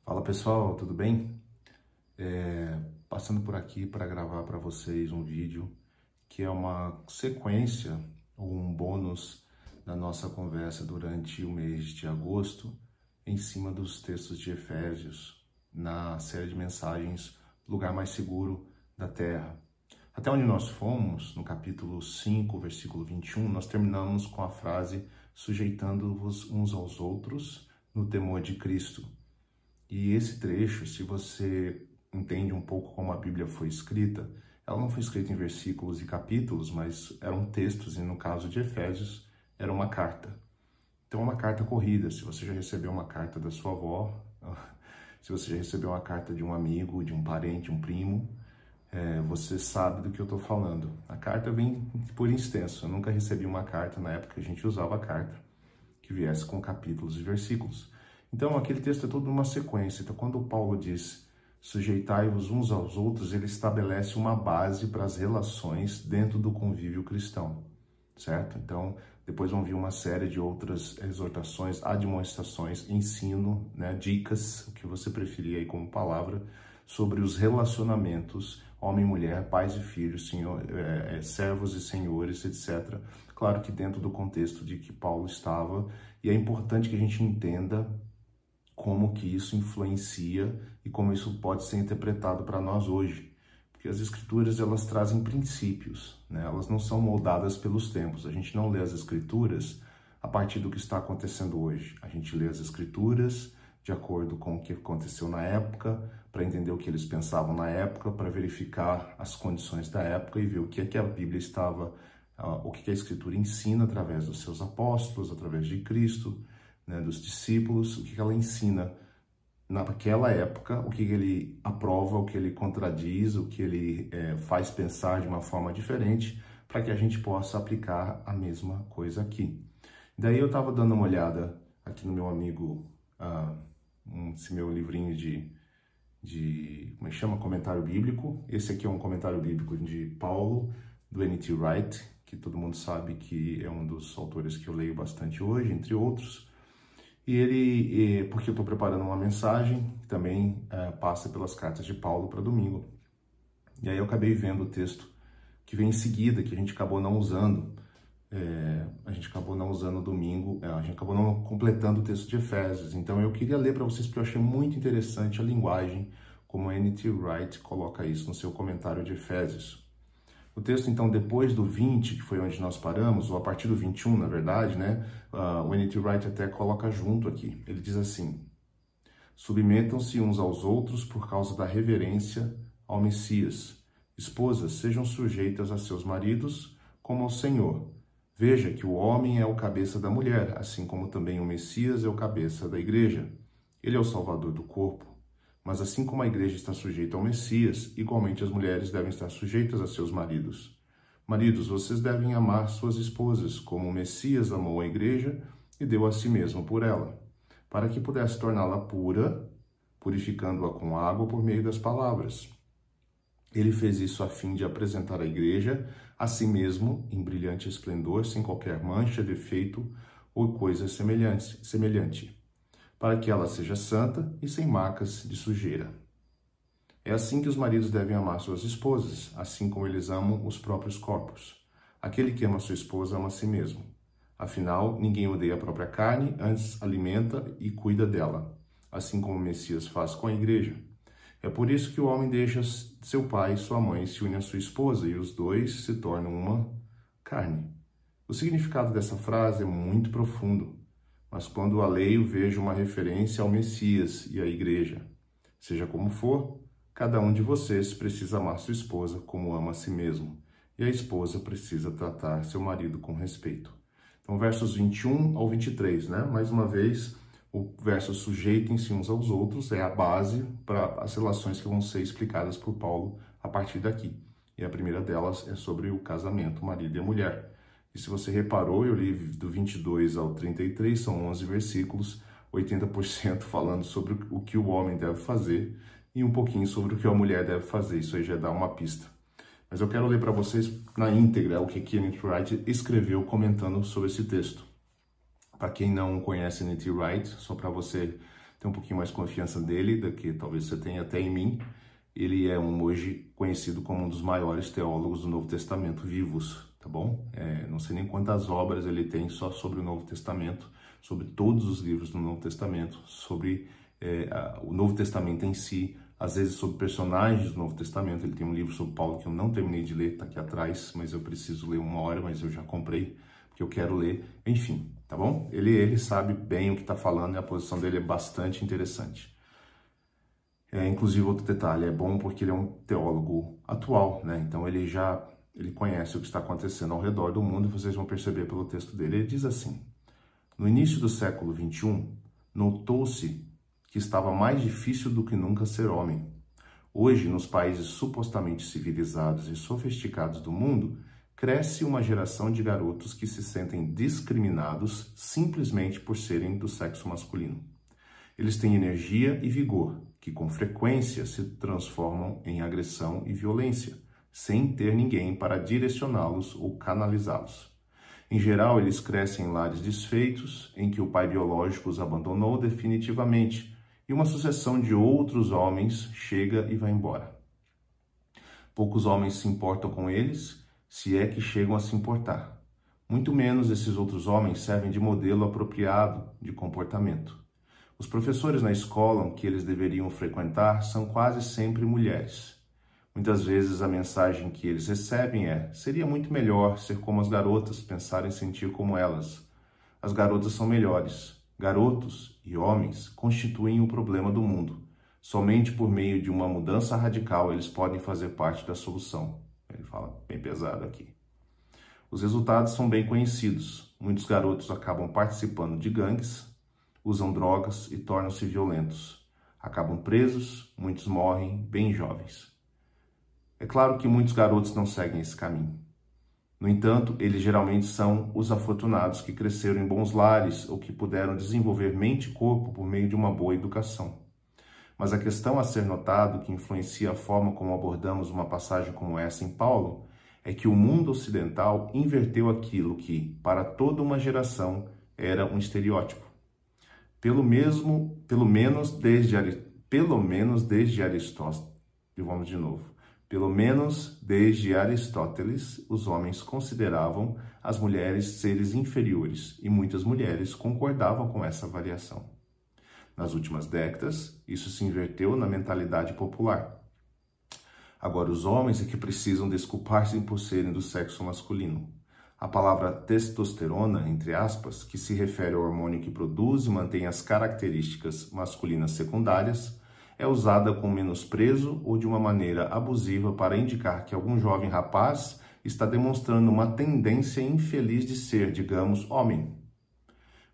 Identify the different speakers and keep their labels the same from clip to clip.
Speaker 1: Fala pessoal, tudo bem? Passando por aqui para gravar para vocês um vídeo que é uma sequência ou um bônus da nossa conversa durante o mês de agosto em cima dos textos de Efésios na série de mensagens Lugar Mais Seguro da Terra. Até onde nós fomos, no capítulo 5, versículo 21, nós terminamos com a frase sujeitando-vos uns aos outros no temor de Cristo. E esse trecho, se você entende um pouco como a Bíblia foi escrita, ela não foi escrita em versículos e capítulos, mas eram textos, e no caso de Efésios, era uma carta. Então, é uma carta corrida. Se você já recebeu uma carta da sua avó, se você já recebeu uma carta de um amigo, de um parente, um primo, você sabe do que eu estou falando. A carta vem por extenso. Eu nunca recebi uma carta, na época que a gente usava a carta, que viesse com capítulos e versículos. Então, aquele texto é todo uma sequência. Então, quando o Paulo diz sujeitai-vos uns aos outros, ele estabelece uma base para as relações dentro do convívio cristão, certo? Então, depois vão vir uma série de outras exortações, admoestações, ensino, né, dicas, o que você preferir aí como palavra, sobre os relacionamentos homem e mulher, pais e filhos, servos e senhores, etc. Claro que dentro do contexto de que Paulo estava, e é importante que a gente entenda como que isso influencia e como isso pode ser interpretado para nós hoje. Porque as escrituras, elas trazem princípios, né? Elas não são moldadas pelos tempos. A gente não lê as escrituras a partir do que está acontecendo hoje. A gente lê as escrituras de acordo com o que aconteceu na época, para entender o que eles pensavam na época, para verificar as condições da época e ver o que é que a Bíblia estava, o que a escritura ensina através dos seus apóstolos, através de Cristo, né, dos discípulos, o que ela ensina naquela época, o que ele aprova, o que ele contradiz, o que ele faz pensar de uma forma diferente, para que a gente possa aplicar a mesma coisa aqui. Daí eu estava dando uma olhada aqui no meu amigo, esse meu livrinho como é que chama? Comentário Bíblico. Esse aqui é um comentário bíblico de Paulo, do N.T. Wright, que todo mundo sabe que é um dos autores que eu leio bastante hoje, entre outros. E ele, porque eu estou preparando uma mensagem que também passa pelas cartas de Paulo para domingo. E aí eu acabei vendo o texto que vem em seguida, que a gente acabou não usando. A gente acabou não usando domingo, a gente acabou não completando o texto de Efésios. Então eu queria ler para vocês, porque eu achei muito interessante a linguagem, como a N.T. Wright coloca isso no seu comentário de Efésios. O texto, então, depois do 20, que foi onde nós paramos, ou a partir do 21, na verdade, né? O N.T. Wright até coloca junto aqui. Ele diz assim: submetam-se uns aos outros por causa da reverência ao Messias. Esposas, sejam sujeitas a seus maridos como ao Senhor. Veja que o homem é o cabeça da mulher, assim como também o Messias é o cabeça da igreja. Ele é o salvador do corpo. Mas assim como a igreja está sujeita ao Messias, igualmente as mulheres devem estar sujeitas a seus maridos. Maridos, vocês devem amar suas esposas, como o Messias amou a igreja e deu a si mesmo por ela, para que pudesse torná-la pura, purificando-a com água por meio das palavras. Ele fez isso a fim de apresentar a igreja a si mesmo em brilhante esplendor, sem qualquer mancha, defeito ou coisa semelhante, para que ela seja santa e sem marcas de sujeira. É assim que os maridos devem amar suas esposas, assim como eles amam os próprios corpos. Aquele que ama sua esposa ama a si mesmo. Afinal, ninguém odeia a própria carne, antes alimenta e cuida dela, assim como o Messias faz com a igreja. É por isso que o homem deixa seu pai e sua mãe, se une à sua esposa, e os dois se tornam uma carne. O significado dessa frase é muito profundo, mas quando a leio, vejo uma referência ao Messias e à igreja. Seja como for, cada um de vocês precisa amar sua esposa como ama a si mesmo, e a esposa precisa tratar seu marido com respeito. Então, versos 21 ao 23, né? Mais uma vez, o verso sujeitem-se uns aos outros é a base para as relações que vão ser explicadas por Paulo a partir daqui. E a primeira delas é sobre o casamento, o marido e a mulher. E se você reparou, eu li do 22 ao 33, são 11 versículos, 80% falando sobre o que o homem deve fazer e um pouquinho sobre o que a mulher deve fazer. Isso aí já dá uma pista. Mas eu quero ler para vocês na íntegra o que N.T. Wright escreveu comentando sobre esse texto. Para quem não conhece N.T. Wright, só para você tenho um pouquinho mais confiança dele do que talvez você tenha até em mim. Ele é hoje conhecido como um dos maiores teólogos do Novo Testamento vivos, tá bom? Não sei nem quantas obras ele tem só sobre o Novo Testamento, sobre todos os livros do Novo Testamento, sobre o Novo Testamento em si, às vezes sobre personagens do Novo Testamento. Ele tem um livro sobre Paulo que eu não terminei de ler, tá aqui atrás, mas eu preciso ler uma hora, mas eu já comprei, porque eu quero ler. Enfim, tá bom? Ele sabe bem o que está falando e a posição dele é bastante interessante. Inclusive, outro detalhe, é bom porque ele é um teólogo atual, né? Então ele conhece o que está acontecendo ao redor do mundo, e vocês vão perceber pelo texto dele. Ele diz assim: no início do século XXI, notou-se que estava mais difícil do que nunca ser homem. Hoje, nos países supostamente civilizados e sofisticados do mundo, cresce uma geração de garotos que se sentem discriminados simplesmente por serem do sexo masculino. Eles têm energia e vigor, que com frequência se transformam em agressão e violência, sem ter ninguém para direcioná-los ou canalizá-los. Em geral, eles crescem em lares desfeitos, em que o pai biológico os abandonou definitivamente, e uma sucessão de outros homens chega e vai embora. Poucos homens se importam com eles, se é que chegam a se importar. Muito menos esses outros homens servem de modelo apropriado de comportamento. Os professores na escola que eles deveriam frequentar são quase sempre mulheres. Muitas vezes a mensagem que eles recebem seria muito melhor ser como as garotas, pensar em sentir como elas. As garotas são melhores. Garotos e homens constituem o problema do mundo. Somente por meio de uma mudança radical eles podem fazer parte da solução. Ele fala bem pesado aqui. Os resultados são bem conhecidos. Muitos garotos acabam participando de gangues, usam drogas e tornam-se violentos. Acabam presos, muitos morrem bem jovens. É claro que muitos garotos não seguem esse caminho. No entanto, eles geralmente são os afortunados que cresceram em bons lares ou que puderam desenvolver mente e corpo por meio de uma boa educação. Mas a questão a ser notado, que influencia a forma como abordamos uma passagem como essa em Paulo, é que o mundo ocidental inverteu aquilo que, para toda uma geração, era um estereótipo. Pelo menos desde Aristóteles, os homens consideravam as mulheres seres inferiores e muitas mulheres concordavam com essa avaliação. Nas últimas décadas, isso se inverteu na mentalidade popular. Agora, os homens é que precisam desculpar-se por serem do sexo masculino. A palavra testosterona, entre aspas, que se refere ao hormônio que produz e mantém as características masculinas secundárias, é usada com menosprezo ou de uma maneira abusiva para indicar que algum jovem rapaz está demonstrando uma tendência infeliz de ser, digamos, homem.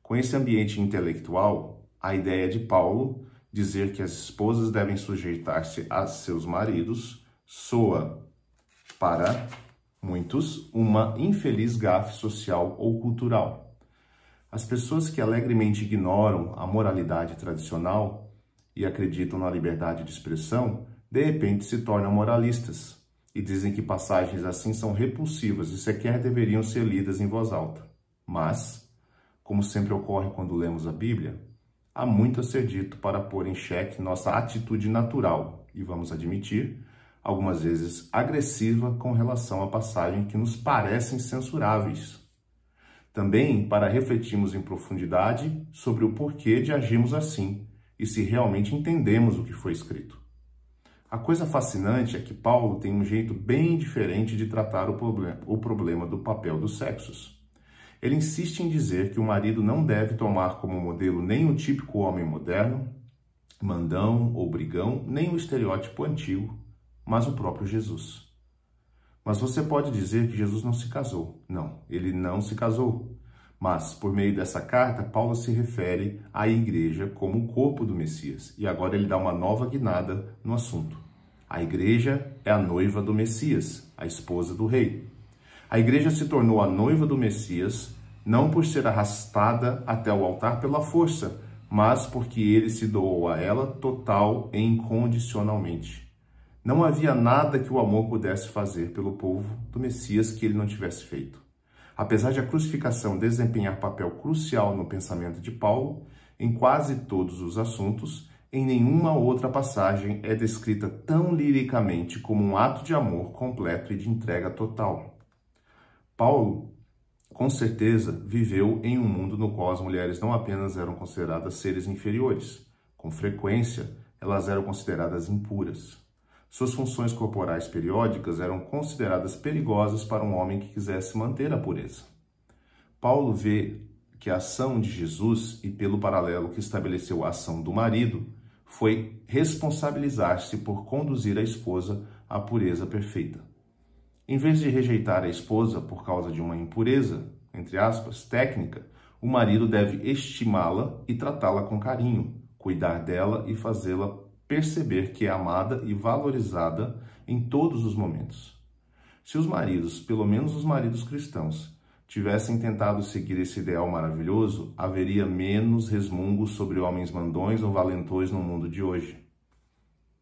Speaker 1: Com esse ambiente intelectual, a ideia de Paulo, dizer que as esposas devem sujeitar-se a seus maridos, soa para muitos uma infeliz gafe social ou cultural. As pessoas que alegremente ignoram a moralidade tradicional e acreditam na liberdade de expressão, de repente se tornam moralistas e dizem que passagens assim são repulsivas e sequer deveriam ser lidas em voz alta. Mas, como sempre ocorre quando lemos a Bíblia, há muito a ser dito para pôr em xeque nossa atitude natural e, vamos admitir, algumas vezes agressiva com relação a passagens que nos parecem censuráveis. Também para refletirmos em profundidade sobre o porquê de agirmos assim e se realmente entendemos o que foi escrito. A coisa fascinante é que Paulo tem um jeito bem diferente de tratar o problema do papel dos sexos. Ele insiste em dizer que o marido não deve tomar como modelo nem o típico homem moderno, mandão ou brigão, nem o estereótipo antigo, mas o próprio Jesus. Mas você pode dizer que Jesus não se casou. Não, ele não se casou. Mas, por meio dessa carta, Paulo se refere à igreja como o corpo do Messias. E agora ele dá uma nova guinada no assunto. A igreja é a noiva do Messias, a esposa do rei. A igreja se tornou a noiva do Messias, não por ser arrastada até o altar pela força, mas porque ele se doou a ela total e incondicionalmente. Não havia nada que o amor pudesse fazer pelo povo do Messias que ele não tivesse feito. Apesar de a crucificação desempenhar papel crucial no pensamento de Paulo, Em quase todos os assuntos, em nenhuma outra passagem é descrita tão liricamente como um ato de amor completo e de entrega total. Paulo, com certeza, viveu em um mundo no qual as mulheres não apenas eram consideradas seres inferiores, com frequência, elas eram consideradas impuras. Suas funções corporais periódicas eram consideradas perigosas para um homem que quisesse manter a pureza. Paulo vê que a ação de Jesus, e pelo paralelo que estabeleceu a ação do marido, foi responsabilizar-se por conduzir a esposa à pureza perfeita. Em vez de rejeitar a esposa por causa de uma impureza, entre aspas, técnica, o marido deve estimá-la e tratá-la com carinho, cuidar dela e fazê-la perceber que é amada e valorizada em todos os momentos. Se os maridos, pelo menos os maridos cristãos, tivessem tentado seguir esse ideal maravilhoso, haveria menos resmungos sobre homens mandões ou valentões no mundo de hoje.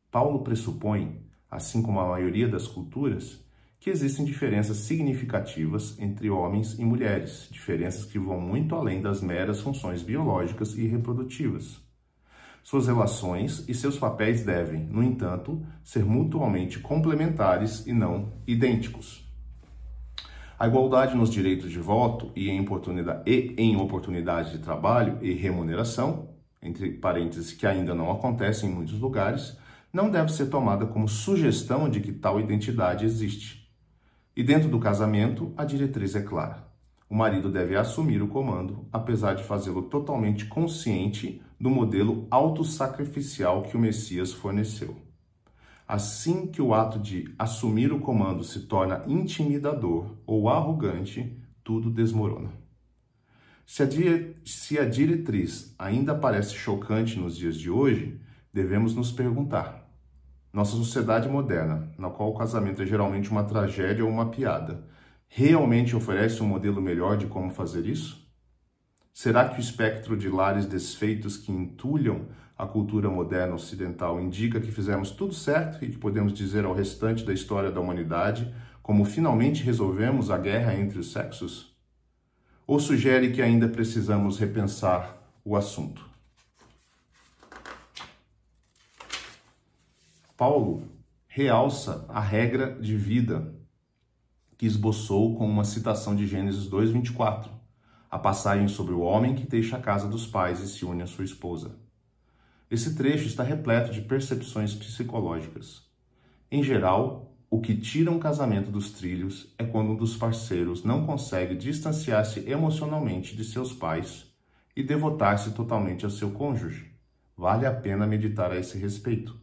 Speaker 1: Paulo pressupõe, assim como a maioria das culturas, que existem diferenças significativas entre homens e mulheres, diferenças que vão muito além das meras funções biológicas e reprodutivas. Suas relações e seus papéis devem, no entanto, ser mutuamente complementares e não idênticos. A igualdade nos direitos de voto e em oportunidade de trabalho e remuneração, entre parênteses, que ainda não acontece em muitos lugares, não deve ser tomada como sugestão de que tal identidade existe. E dentro do casamento, a diretriz é clara. O marido deve assumir o comando, apesar de fazê-lo totalmente consciente do modelo autossacrificial que o Messias forneceu. Assim que o ato de assumir o comando se torna intimidador ou arrogante, tudo desmorona. Se a diretriz ainda parece chocante nos dias de hoje, devemos nos perguntar: nossa sociedade moderna, na qual o casamento é geralmente uma tragédia ou uma piada, realmente oferece um modelo melhor de como fazer isso? Será que o espectro de lares desfeitos que entulham a cultura moderna ocidental indica que fizemos tudo certo e que podemos dizer ao restante da história da humanidade como finalmente resolvemos a guerra entre os sexos? Ou sugere que ainda precisamos repensar o assunto? Paulo realça a regra de vida que esboçou com uma citação de Gênesis 2:24, a passagem sobre o homem que deixa a casa dos pais e se une à sua esposa. Esse trecho está repleto de percepções psicológicas. Em geral, o que tira um casamento dos trilhos é quando um dos parceiros não consegue distanciar-se emocionalmente de seus pais e devotar-se totalmente ao seu cônjuge. Vale a pena meditar a esse respeito.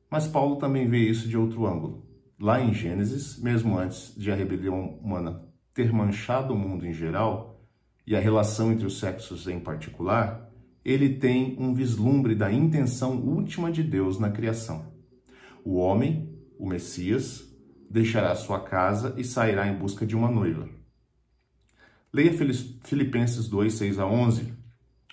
Speaker 1: Mas Paulo também vê isso de outro ângulo. Lá em Gênesis, mesmo antes de a rebelião humana ter manchado o mundo em geral, e a relação entre os sexos em particular, ele tem um vislumbre da intenção última de Deus na criação. O homem, o Messias, deixará sua casa e sairá em busca de uma noiva. Leia Filipenses 2:6-11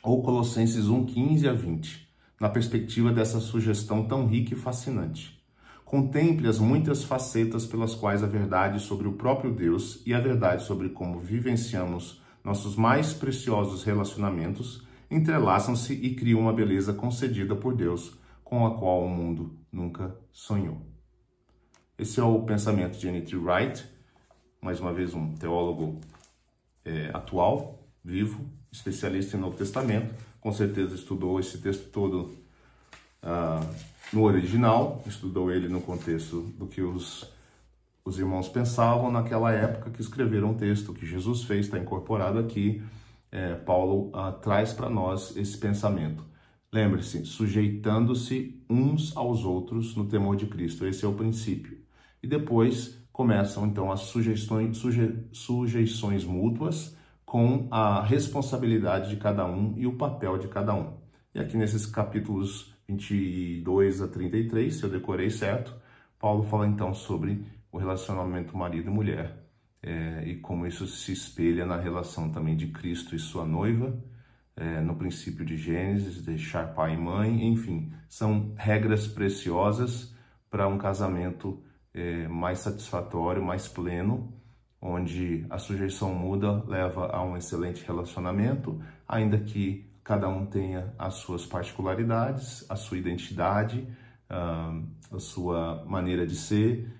Speaker 1: ou Colossenses 1:15-20, na perspectiva dessa sugestão tão rica e fascinante. Contemple as muitas facetas pelas quais a verdade sobre o próprio Deus e a verdade sobre como vivenciamos nossos mais preciosos relacionamentos entrelaçam-se e criam uma beleza concedida por Deus, com a qual o mundo nunca sonhou. Esse é o pensamento de N.T. Wright, mais uma vez um teólogo atual, vivo, especialista em Novo Testamento, com certeza estudou esse texto todo no original, estudou ele no contexto do que os irmãos pensavam naquela época que escreveram o texto. O que Jesus fez está incorporado aqui. Paulo traz para nós esse pensamento. Lembre-se, sujeitando-se uns aos outros no temor de Cristo. Esse é o princípio. E depois começam então as sujeições mútuas com a responsabilidade de cada um e o papel de cada um. E aqui nesses capítulos 22-33, se eu decorei certo, Paulo fala então sobre o relacionamento marido e mulher, e como isso se espelha na relação também de Cristo e sua noiva, no princípio de Gênesis, deixar pai e mãe, enfim, são regras preciosas para um casamento mais satisfatório, mais pleno, onde a sujeição muda leva a um excelente relacionamento, ainda que cada um tenha as suas particularidades, a sua identidade, a sua maneira de ser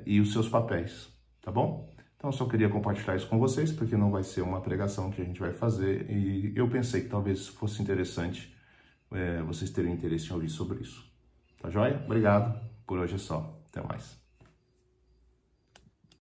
Speaker 1: e os seus papéis, tá bom? Então, eu só queria compartilhar isso com vocês, porque não vai ser uma pregação que a gente vai fazer, e eu pensei que talvez fosse interessante vocês terem interesse em ouvir sobre isso. Tá joia? Obrigado. Por hoje é só. Até mais.